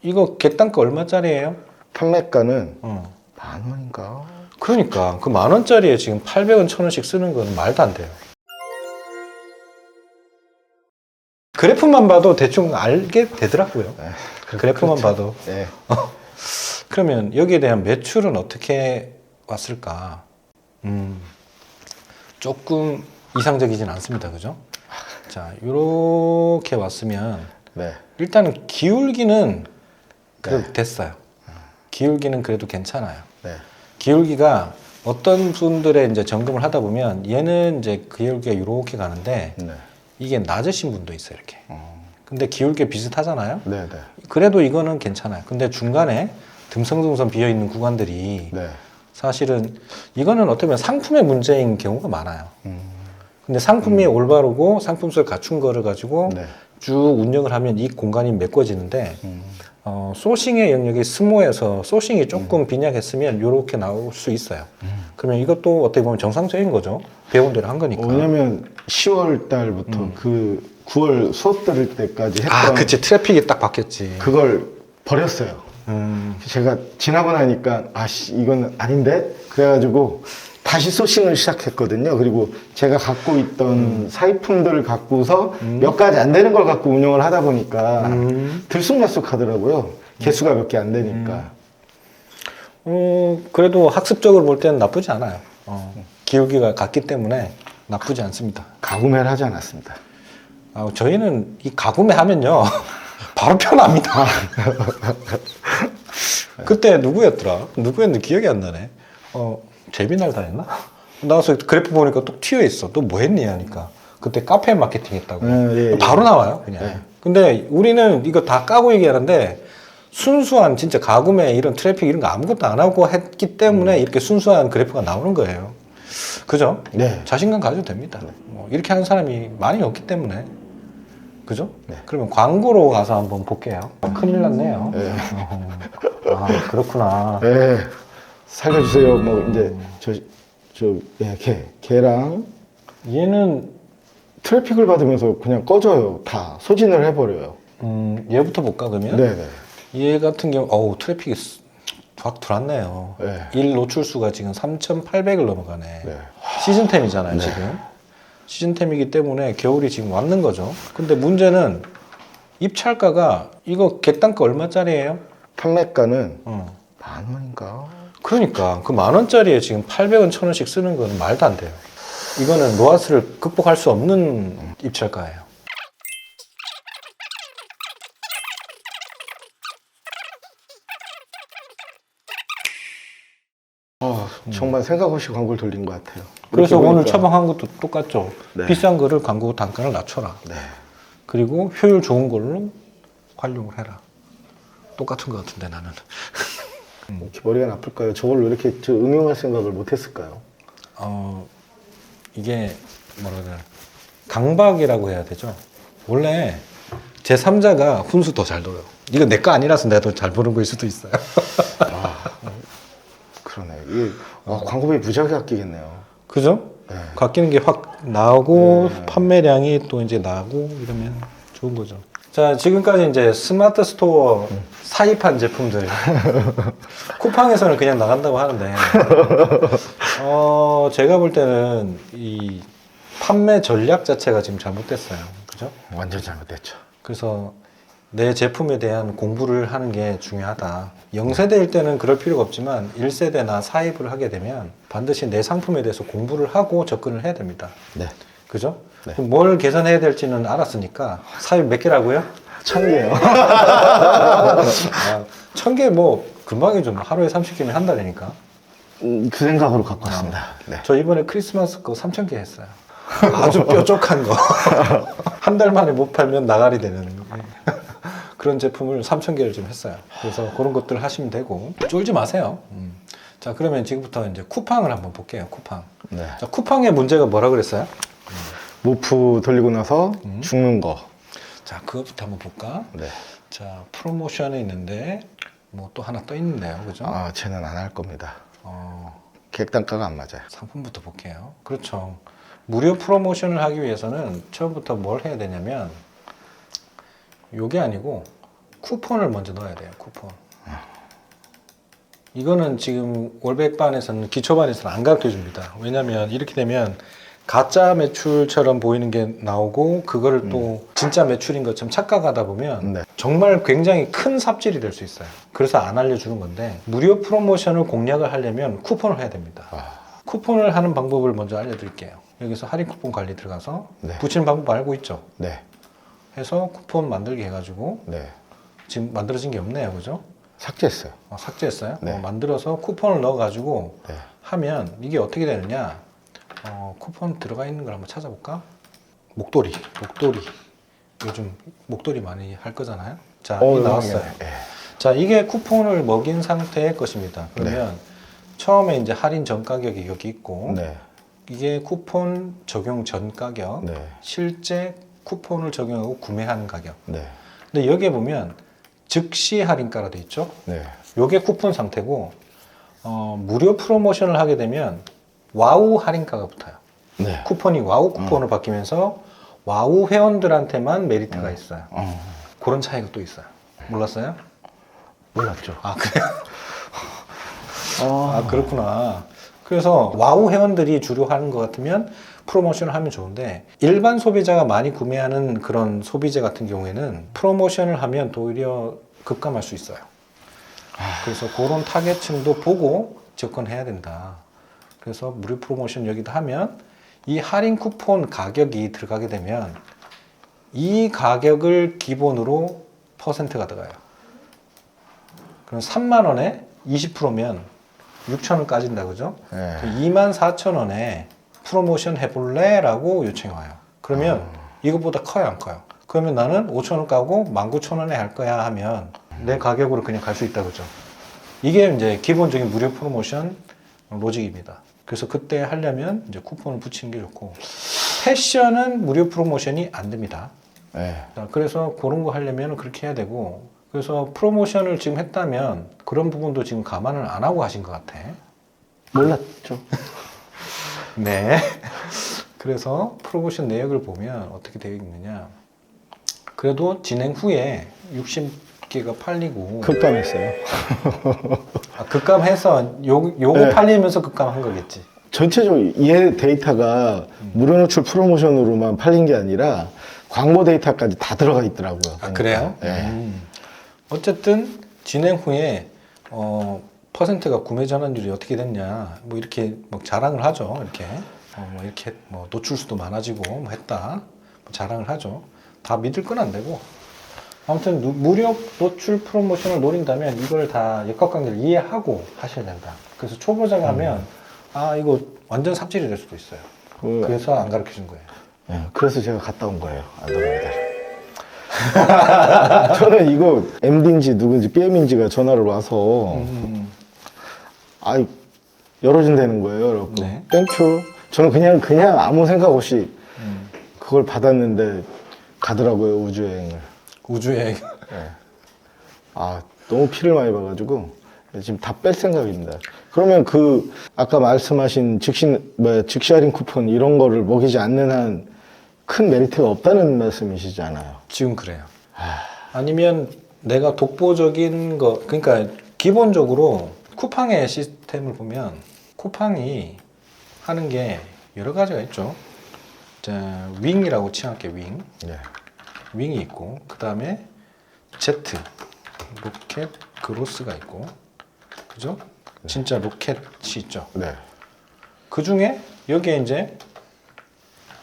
이거 객단가 얼마짜리예요? 판매가는 어. 10,000원인가? 그러니까 그 10,000원짜리에 지금 800원, 1,000원씩 쓰는 건 말도 안 돼요. 그래프만 봐도 대충 알게 되더라고요. 그래프만 봐도. 네. 그러면 여기에 대한 매출은 어떻게 왔을까? 조금 이상적이진 않습니다. 그죠? 자, 요렇게 왔으면 네. 일단은 기울기는 그래도 네. 됐어요. 기울기는 그래도 괜찮아요. 네. 기울기가 어떤 분들의 이제 점검을 하다 보면 얘는 이제 기울기가 이렇게 가는데 네. 이게 낮으신 분도 있어요. 이렇게. 근데 기울기 비슷하잖아요. 네. 네. 그래도 이거는 괜찮아요. 근데 중간에 듬성듬성 비어 있는 구간들이 네. 사실은 이거는 어떻게 보면 상품의 문제인 경우가 많아요. 근데 상품이 올바르고 상품성을 갖춘 거를 가지고 네. 쭉 운영을 하면 이 공간이 메꿔지는데 소싱의 영역이 스모에서 소싱이 조금 빈약했으면 이렇게 나올 수 있어요. 그러면 이것도 어떻게 보면 정상적인 거죠. 배운 대로 한 거니까. 왜냐면 10월 달부터 그 9월 수업 들을 때까지 했던 아, 그치. 트래픽이 딱 바뀌었지. 그걸 버렸어요. 제가 지나고 나니까 아씨 이건 아닌데 그래가지고 다시 소싱을 시작했거든요. 그리고 제가 갖고 있던 사입품들을 갖고서 몇 가지 안 되는 걸 갖고 운영을 하다 보니까 들쑥날쑥하더라고요. 개수가 몇 개 안 되니까. 그래도 학습적으로 볼 때는 나쁘지 않아요. 기울기가 같기 때문에 나쁘지 않습니다. 가구매를 하지 않았습니다. 저희는 이 가구매 하면요. 바로 편합니다. 그때 누구였더라? 누구였는데 기억이 안 나네. 재미날 다 했나? 나와서 그래프 보니까 또 튀어 있어. 또 뭐 했니? 하니까. 그때 카페 마케팅 했다고. 예. 바로 나와요, 그냥. 예. 근데 우리는 이거 다 까고 얘기하는데 순수한 진짜 가구매 이런 트래픽 이런 거 아무것도 안 하고 했기 때문에 이렇게 순수한 그래프가 나오는 거예요. 그죠? 네. 자신감 가져도 됩니다. 뭐 이렇게 하는 사람이 많이 없기 때문에. 그죠? 네. 그러면 광고로 가서 한번 볼게요. 큰일 났네요. 네. 아, 그렇구나. 네. 살려주세요. 뭐 이제 걔랑 얘는 트래픽을 받으면서 그냥 꺼져요. 다 소진을 해버려요. 얘부터 볼까 그러면? 네네. 얘 같은 경우 트래픽이 확 들어왔네요. 네. 일 노출수가 지금 3,800을 넘어가네. 네. 시즌템이잖아요. 네. 지금 시즌템이기 때문에 겨울이 지금 왔는 거죠. 근데 문제는 입찰가가 이거 객단가 얼마짜리예요? 판매가는 10,000원인가? 그러니까 그 10,000원짜리에 지금 800원, 1,000원씩 쓰는 건 말도 안 돼요. 이거는 로아스를 극복할 수 없는 입찰가예요. 정말 생각 없이 광고를 돌린 것 같아요. 그래서 이렇게 오늘 보니까. 처방한 것도 똑같죠. 네. 비싼 거를 광고 단가를 낮춰라. 네. 그리고 효율 좋은 걸로 활용을 해라. 똑같은 것 같은데 나는. 이렇게 머리가 나쁠까요? 저걸 왜 이렇게 응용할 생각을 못했을까요? 이게 뭐라 그래 강박이라고 해야 되죠. 원래 제 3자가 훈수 더 잘 돌아요. 이거 내 거 아니라서 내가 더 잘 보는 거일 수도 있어요. 그러네. 이게 광고비 무지하게 아끼겠네요. 그죠? 네. 깎이는 게 확 나오고 판매량이 또 이제 나고 이러면 좋은 거죠. 자, 지금까지 이제 스마트 스토어 사입한 제품들 쿠팡에서는 그냥 나간다고 하는데 제가 볼 때는 이 판매 전략 자체가 지금 잘못됐어요. 그죠? 완전 잘못됐죠. 그래서 내 제품에 대한 공부를 하는 게 중요하다. 0세대일 때는 그럴 필요가 없지만 1세대나 사입을 하게 되면 반드시 내 상품에 대해서 공부를 하고 접근을 해야 됩니다. 네. 그죠? 네. 그럼 뭘 개선해야 될지는 알았으니까 사입 몇 개라고요? 1,000개요. 1,000개 뭐 금방이죠. 하루에 30개면 한 달이니까. 그 생각으로 갖고 왔습니다. 네. 저 이번에 크리스마스 거 3,000개 했어요. 아주 뾰족한 거. 한 달 만에 못 팔면 나가리 되는 그런 제품을 3,000개를 좀 했어요. 그래서 그런 것들 하시면 되고 쫄지 마세요. 자, 그러면 지금부터 이제 쿠팡을 한번 볼게요. 쿠팡. 네. 자, 쿠팡의 문제가 뭐라 그랬어요? 모프 돌리고 나서 죽는 거. 자, 그것부터 한번 볼까? 네. 자, 프로모션에 있는데 뭐 또 하나 떠 있는데요. 그죠? 쟤는 안 할 겁니다. 어, 객단가가 안 맞아요. 상품부터 볼게요. 그렇죠. 무료 프로모션을 하기 위해서는 처음부터 뭘 해야 되냐면 요게 아니고 쿠폰을 먼저 넣어야 돼요. 쿠폰. 이거는 지금 월백반에서는 기초반에서는 안 가르쳐 줍니다. 왜냐면 이렇게 되면 가짜 매출처럼 보이는 게 나오고 그거를 또 진짜 매출인 것처럼 착각하다 보면 네. 정말 굉장히 큰 삽질이 될 수 있어요. 그래서 안 알려주는 건데 무료 프로모션을 공략을 하려면 쿠폰을 해야 됩니다. 쿠폰을 하는 방법을 먼저 알려드릴게요. 여기서 할인 쿠폰 관리 들어가서 네. 붙이는 방법 알고 있죠? 네. 해서 쿠폰 만들기 해가지고 네. 지금 만들어진 게 없네요. 그죠? 삭제했어요. 삭제했어요? 네. 만들어서 쿠폰을 넣어가지고 네. 하면 이게 어떻게 되느냐? 쿠폰 들어가 있는 걸 한번 찾아볼까? 목도리. 요즘 목도리 많이 할 거잖아요. 자, 이 나왔어요. 네. 자, 이게 쿠폰을 먹인 상태의 것입니다. 그러면 처음에 이제 할인 전 가격이 여기 있고 네. 이게 쿠폰 적용 전 가격, 네. 실제 쿠폰을 적용하고 구매한 가격. 네. 근데 여기에 보면 즉시 할인가가 돼 있죠. 네. 요게 쿠폰 상태고 무료 프로모션을 하게 되면 와우 할인가가 붙어요. 네. 쿠폰이 와우 쿠폰으로 바뀌면서 와우 회원들한테만 메리트가 있어요. 그런 차이가 또 있어요. 몰랐어요? 몰랐죠. 아, 그래요? 아, 그렇구나. 그래서 와우 회원들이 주로 하는 것 같으면 프로모션을 하면 좋은데 일반 소비자가 많이 구매하는 그런 소비재 같은 경우에는 프로모션을 하면 오히려 급감할 수 있어요. 그래서 그런 타겟층도 보고 접근해야 된다. 그래서 무료 프로모션 여기다 하면 이 할인 쿠폰 가격이 들어가게 되면 이 가격을 기본으로 퍼센트가 들어가요. 그럼 3만 원에 20%면 6천 원 까진다, 그죠? 네. 24,000원에 프로모션 해볼래? 라고 요청이 와요. 그러면 이것보다 커요, 안 커요? 그러면 나는 5천 원 까고 19,000원에 할 거야 하면 내 가격으로 그냥 갈 수 있다, 그죠? 이게 이제 기본적인 무료 프로모션 로직입니다. 그래서 그때 하려면 이제 쿠폰을 붙이는 게 좋고 패션은 무료 프로모션이 안 됩니다. 네. 자, 그래서 그런 거 하려면 그렇게 해야 되고 그래서 프로모션을 지금 했다면 그런 부분도 지금 감안을 안 하고 하신 것 같아. 몰랐죠. 네. 그래서 프로모션 내역을 보면 어떻게 되어 있느냐. 그래도 진행 후에 60개가 팔리고 급감했어요. 급감해서 요거 네. 팔리면서 급감한 거겠지. 전체적으로 얘 데이터가 무료 노출 프로모션으로만 팔린 게 아니라 광고 데이터까지 다 들어가 있더라고요. 아, 그래요? 네. 어쨌든 진행 후에 퍼센트가 구매 전환율이 어떻게 됐냐 뭐 이렇게 뭐 자랑을 하죠. 이렇게 뭐 이렇게 뭐 노출수도 많아지고 뭐 했다 뭐 자랑을 하죠. 다 믿을 건 안 되고 아무튼 무료 노출 프로모션을 노린다면 이걸 다 역학관계를 이해하고 하셔야 된다. 그래서 초보자가 하면 아 이거 완전 삽질이 될 수도 있어요. 그래서 안 가르쳐 준 거예요. 네, 그래서 제가 갔다 온 거예요. 안동에다. 저는 이거 MD인지 누군지 BM인지가 전화를 와서 아이 열어준다는 거예요. 그래갖고 네. 땡큐. 저는 그냥 아무 생각 없이 그걸 받았는데 가더라고요. 우주여행을. 우주여행. 네. 아 너무 피를 많이 봐가지고 지금 다 뺄 생각입니다. 그러면 그 아까 말씀하신 즉시 할인 쿠폰 이런 거를 먹이지 않는 한 큰 메리트가 없다는 말씀이시잖아요. 지금 그래요. 아니면 내가 독보적인 거, 그러니까 기본적으로 쿠팡의 시스템을 보면 쿠팡이 하는 게 여러 가지가 있죠. 자, 윙이라고 칭할게 윙. 네. 윙이 있고, 그 다음에 제트, 로켓, 그로스가 있고, 그죠? 진짜 로켓이 있죠. 네. 그 중에 여기에 이제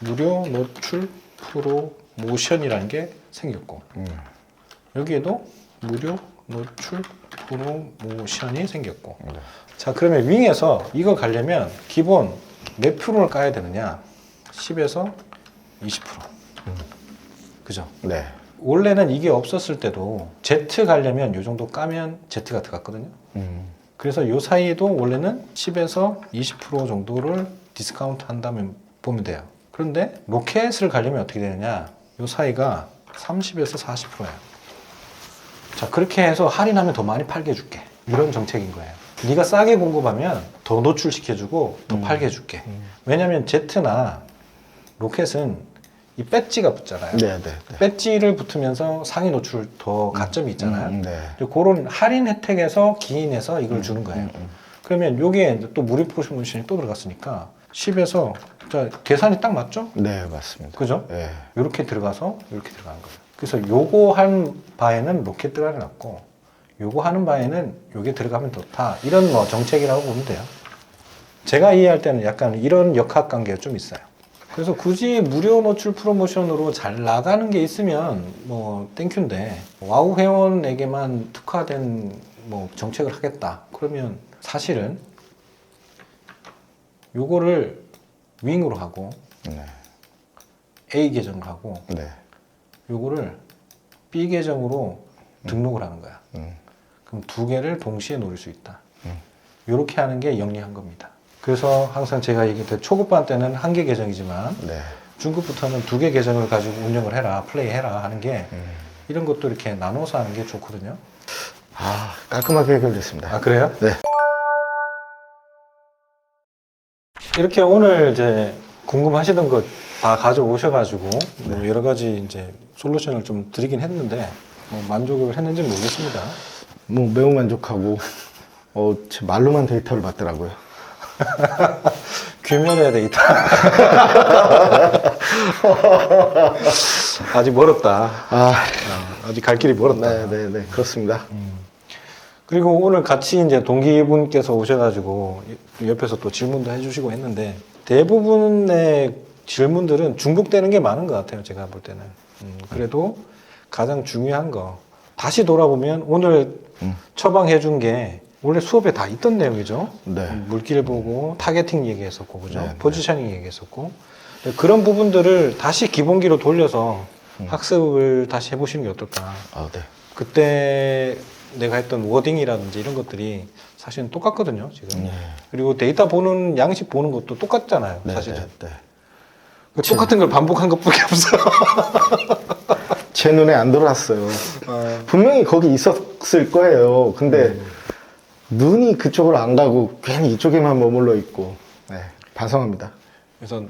무료 노출 프로모션이라는 게 생겼고 여기에도 무료 노출 프로모션이 생겼고 자 그러면 윙에서 이거 가려면 기본 몇 프로를 까야 되느냐 10에서 20% 그죠? 네. 원래는 이게 없었을 때도 Z 가려면 이 정도 까면 Z가 들어갔거든요 그래서 이 사이에도 원래는 10에서 20% 정도를 디스카운트 한다면 보면 돼요. 그런데 로켓을 가려면 어떻게 되느냐? 이 사이가 30에서 40%예요. 자, 그렇게 해서 할인하면 더 많이 팔게 해줄게. 이런 정책인 거예요. 네가 싸게 공급하면 더 노출시켜주고 더 팔게 해줄게. 왜냐면 제트나 로켓은 이 배지가 붙잖아요. 네, 네, 네. 배지를 붙으면서 상위 노출 더 가점이 있잖아요. 네. 그런 할인 혜택에서 기인해서 이걸 주는 거예요. 그러면 여기에 이제 또 무료 프로모션이 또 들어갔으니까 10에서 계산이 딱 맞죠? 네, 맞습니다. 그죠? 네. 이렇게 들어가서 이렇게 들어가는 거예요. 그래서 요거 한 바에는 로켓 들어가는 낫고 요거 하는 바에는 요게 들어가면 좋다. 이런 뭐 정책이라고 보면 돼요. 제가 이해할 때는 약간 이런 역학관계가 좀 있어요. 그래서 굳이 무료 노출 프로모션으로 잘 나가는 게 있으면 뭐 땡큐인데 와우 회원에게만 특화된 뭐 정책을 하겠다. 그러면 사실은 요거를 윙으로 하고 네. A 계정으로 하고 네. 요거를 B 계정으로 등록을 하는 거야. 그럼 두 개를 동시에 노릴 수 있다. 이렇게 하는 게 영리한 겁니다. 그래서 항상 제가 얘기했듯 초급반 때는 한 개 계정이지만 네. 중급부터는 두 개 계정을 가지고 운영을 해라, 플레이해라 하는 게 이런 것도 이렇게 나눠서 하는 게 좋거든요. 아, 깔끔하게 해결됐습니다. 아, 그래요? 네. 이렇게 오늘 이제 궁금하시던 것 다 가져오셔가지고 뭐 여러 가지 이제 솔루션을 좀 드리긴 했는데 뭐 만족을 했는지 모르겠습니다. 뭐 매우 만족하고 제 말로만 데이터를 받더라고요. 규면해야 되겠다. 아직 멀었다. 아직 갈 길이 멀었다. 네, 네, 네, 그렇습니다. 그리고 오늘 같이 이제 동기분께서 오셔가지고 옆에서 또 질문도 해주시고 했는데 대부분의 질문들은 중복되는 게 많은 것 같아요. 제가 볼 때는. 그래도 가장 중요한 거 다시 돌아보면 오늘 처방해준 게 원래 수업에 다 있던 내용이죠. 네. 물길 보고 타겟팅 얘기했었고, 그죠? 네, 포지셔닝 얘기했었고 그런 부분들을 다시 기본기로 돌려서 학습을 다시 해보시는 게 어떨까. 아, 네. 그때 내가 했던 워딩이라든지 이런 것들이 사실은 똑같거든요, 지금. 네. 그리고 데이터 보는, 양식 보는 것도 똑같잖아요, 네, 사실은. 네, 네. 그 똑같은 걸 반복한 것 뿐이 없어. 제 눈에 안 들어왔어요. 분명히 거기 있었을 거예요. 근데 눈이 그쪽으로 안 가고 괜히 이쪽에만 머물러 있고. 네, 반성합니다. 그래서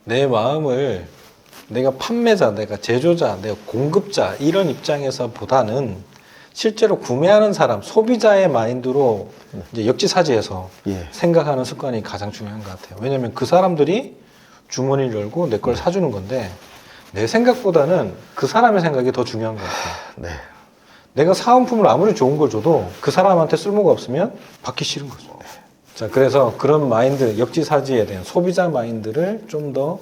내 마음을 내가 판매자, 내가 제조자, 내가 공급자 이런 입장에서 보다는 실제로 구매하는 사람, 소비자의 마인드로 이제 역지사지해서 예. 생각하는 습관이 가장 중요한 것 같아요. 왜냐하면 그 사람들이 주머니를 열고 내 걸 사주는 건데 내 생각보다는 그 사람의 생각이 더 중요한 것 같아요. 네. 내가 사은품을 아무리 좋은 걸 줘도 그 사람한테 쓸모가 없으면 받기 싫은 거죠. 자, 그래서 그런 마인드, 역지사지에 대한 소비자 마인드를 좀 더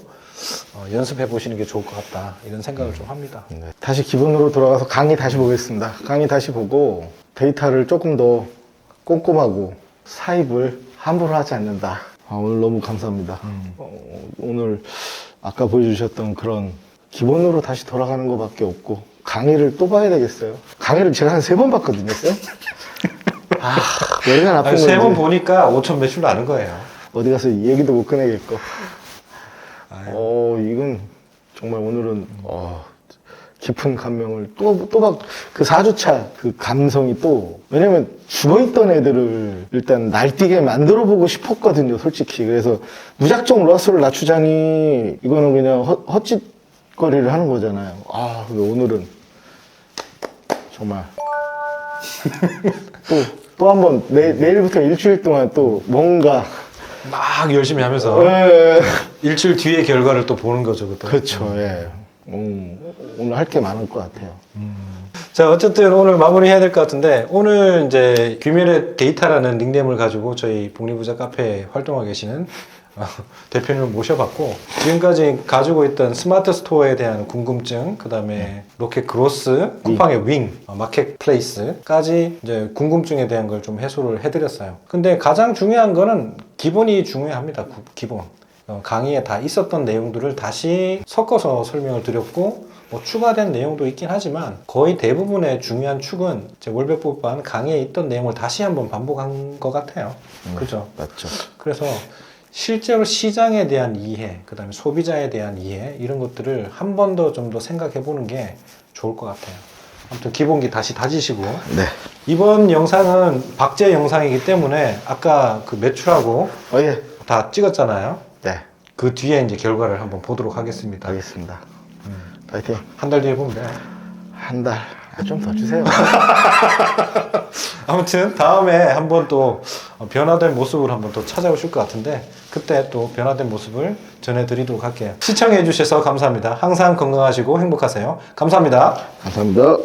연습해 보시는 게 좋을 것 같다. 이런 생각을 좀 합니다. 네. 다시 기본으로 돌아가서 강의 다시 보겠습니다. 강의 다시 보고 데이터를 조금 더 꼼꼼하고 사입을 함부로 하지 않는다. 오늘 너무 감사합니다. 오늘 아까 보여주셨던 그런 기본으로 다시 돌아가는 것밖에 없고 강의를 또 봐야 되겠어요. 강의를 제가 한 3번 봤거든요. 쌤? 머리가 나쁜 건지 3번 보니까 5천 매출 나는 거예요. 어디 가서 얘기도 못 꺼내겠고. 이건 정말 오늘은 깊은 감명을 또 막 그 4주차 그 감성이 또 왜냐면 죽어있던 애들을 일단 날뛰게 만들어 보고 싶었거든요, 솔직히. 그래서 무작정 러스를 낮추자니 이거는 그냥 헛짓거리를 하는 거잖아요. 근데 오늘은 정말 또 한 번 내일부터 일주일 동안 또 뭔가 막 열심히 하면서 일주일 뒤의 결과를 또 보는 거죠, 그때. 그렇죠. 예. 오늘 할 게 많을 것 같아요. 자, 어쨌든 오늘 마무리해야 될 것 같은데 오늘 이제 규면의 데이터라는 닉네임을 가지고 저희 복리부자 카페에 활동하고 계시는 대표님을 모셔봤고 지금까지 가지고 있던 스마트 스토어에 대한 궁금증, 그 다음에 로켓 그로스, 쿠팡의 윙, 마켓플레이스까지 이제 궁금증에 대한 걸 좀 해소를 해드렸어요. 근데 가장 중요한 거는 기본이 중요합니다. 기본. 강의에 다 있었던 내용들을 다시 섞어서 설명을 드렸고 뭐 추가된 내용도 있긴 하지만 거의 대부분의 중요한 축은 제 월백법반 강의에 있던 내용을 다시 한번 반복한 것 같아요. 그죠? 맞죠. 그래서 실제로 시장에 대한 이해, 그 다음에 소비자에 대한 이해 이런 것들을 한 번 더 좀 더 생각해 보는 게 좋을 것 같아요. 아무튼 기본기 다시 다지시고 네. 이번 영상은 박제 영상이기 때문에 아까 그 매출하고 예. 다 찍었잖아요. 네. 그 뒤에 이제 결과를 한번 보도록 하겠습니다. 알겠습니다. 파이팅. 한 달 뒤에 보면 돼. 한 달. 좀 더 주세요. 아무튼 다음에 한번 또 변화된 모습을 한번 또 찾아오실 것 같은데 그때 또 변화된 모습을 전해드리도록 할게요. 시청해 주셔서 감사합니다. 항상 건강하시고 행복하세요. 감사합니다. 감사합니다.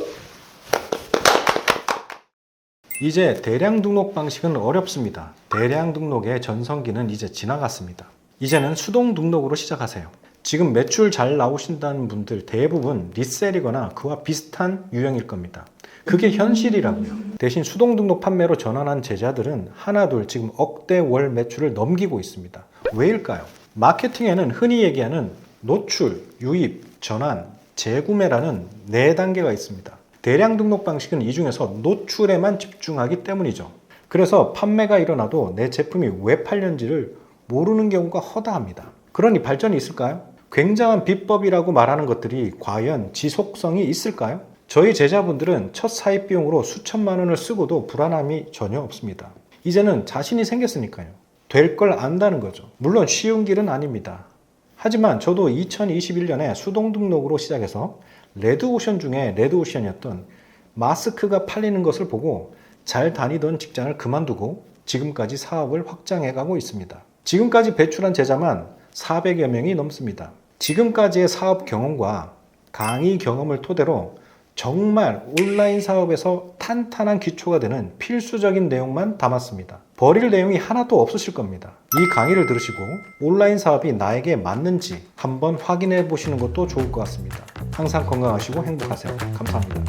이제 대량 등록 방식은 어렵습니다. 대량 등록의 전성기는 이제 지나갔습니다. 이제는 수동 등록으로 시작하세요. 지금 매출 잘 나오신다는 분들 대부분 리셀이거나 그와 비슷한 유형일 겁니다. 그게 현실이라고요. 대신 수동 등록 판매로 전환한 제자들은 하나둘 지금 억대 월 매출을 넘기고 있습니다. 왜일까요? 마케팅에는 흔히 얘기하는 노출, 유입, 전환, 재구매라는 4단계가 있습니다. 대량 등록 방식은 이 중에서 노출에만 집중하기 때문이죠. 그래서 판매가 일어나도 내 제품이 왜 팔렸는지를 모르는 경우가 허다합니다. 그러니 발전이 있을까요? 굉장한 비법이라고 말하는 것들이 과연 지속성이 있을까요? 저희 제자분들은 첫 사입 비용으로 수천만 원을 쓰고도 불안함이 전혀 없습니다. 이제는 자신이 생겼으니까요. 될 걸 안다는 거죠. 물론 쉬운 길은 아닙니다. 하지만 저도 2021년에 수동 등록으로 시작해서 레드오션 중에 레드오션이었던 마스크가 팔리는 것을 보고 잘 다니던 직장을 그만두고 지금까지 사업을 확장해가고 있습니다. 지금까지 배출한 제자만 400여 명이 넘습니다. 지금까지의 사업 경험과 강의 경험을 토대로 정말 온라인 사업에서 탄탄한 기초가 되는 필수적인 내용만 담았습니다. 버릴 내용이 하나도 없으실 겁니다. 이 강의를 들으시고 온라인 사업이 나에게 맞는지 한번 확인해 보시는 것도 좋을 것 같습니다. 항상 건강하시고 행복하세요. 감사합니다.